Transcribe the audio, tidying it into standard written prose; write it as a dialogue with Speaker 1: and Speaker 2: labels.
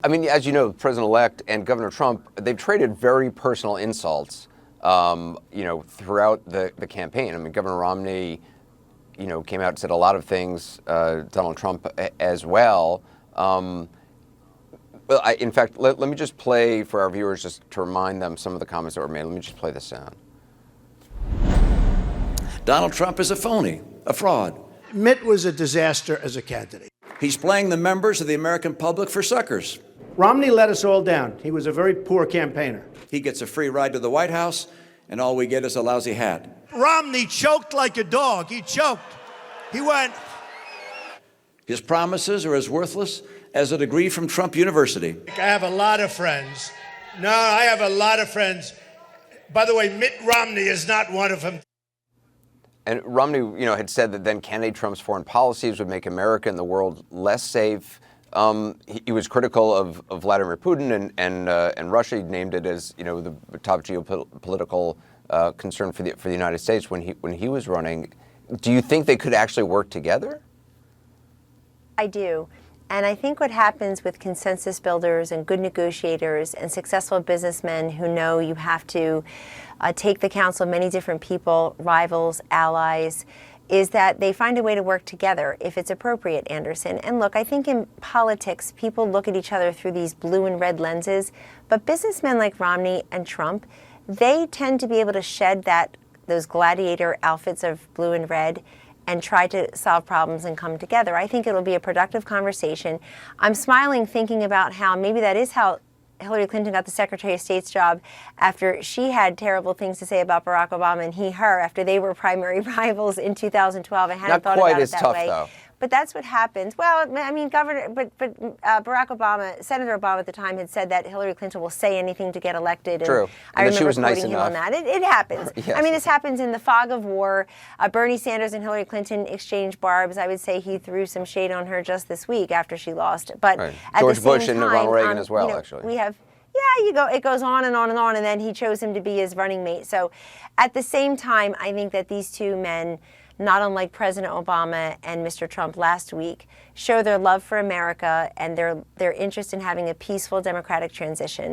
Speaker 1: I mean, as you know, President-elect and Governor Trump, they've traded very personal insults, throughout the campaign. I mean, Governor Romney, came out and said a lot of things, Donald Trump as well. In fact, let me just play for our viewers just to remind them some of the comments that were made. Let me just play this sound.
Speaker 2: Donald Trump is a phony, a fraud.
Speaker 3: Mitt was a disaster as a candidate.
Speaker 2: He's playing the members of the American public for suckers.
Speaker 3: Romney let us all down. He was a very poor campaigner.
Speaker 2: He gets a free ride to the White House, and all we get is a lousy hat.
Speaker 4: Romney choked like a dog. He choked. He went.
Speaker 2: His promises are as worthless as a degree from Trump University.
Speaker 4: I have a lot of friends. No, I have a lot of friends. By the way, Mitt Romney is not one of them.
Speaker 1: And Romney, had said that then candidate Trump's foreign policies would make America and the world less safe. He was critical of Vladimir Putin and Russia. He named it as the top geopolitical concern for the United States when he was running. Do you think they could actually work together?
Speaker 5: I do. And I think what happens with consensus builders and good negotiators and successful businessmen who know you have to take the counsel of many different people, rivals, allies, is that they find a way to work together if it's appropriate, Anderson. And look, I think in politics, people look at each other through these blue and red lenses, but businessmen like Romney and Trump, they tend to be able to shed those gladiator outfits of blue and red and try to solve problems and come together. I think it'll be a productive conversation. I'm smiling thinking about how maybe that is how Hillary Clinton got the Secretary of State's job after she had terrible things to say about Barack Obama and her after they were primary rivals in 2012 and hadn't thought about it that way.
Speaker 1: Not quite as tough, though.
Speaker 5: But that's what happens. Well, I mean, Barack Obama, Senator Obama at the time had said that Hillary Clinton will say anything to get elected.
Speaker 1: True.
Speaker 5: I remember
Speaker 1: she was
Speaker 5: quoting
Speaker 1: nice
Speaker 5: him
Speaker 1: enough.
Speaker 5: on that. It happens.
Speaker 1: Yes.
Speaker 5: I mean, this happens in the fog of war. Bernie Sanders and Hillary Clinton exchanged barbs. I would say he threw some shade on her just this week after she lost. But
Speaker 1: right.
Speaker 5: at
Speaker 1: George
Speaker 5: the same
Speaker 1: Bush and
Speaker 5: time,
Speaker 1: Ronald Reagan as well, actually.
Speaker 5: We have. Yeah, it goes on and on and on, and then he chose him to be his running mate. So at the same time, I think that these two men, not unlike President Obama and Mr. Trump last week, show their love for America and their interest in having a peaceful democratic transition.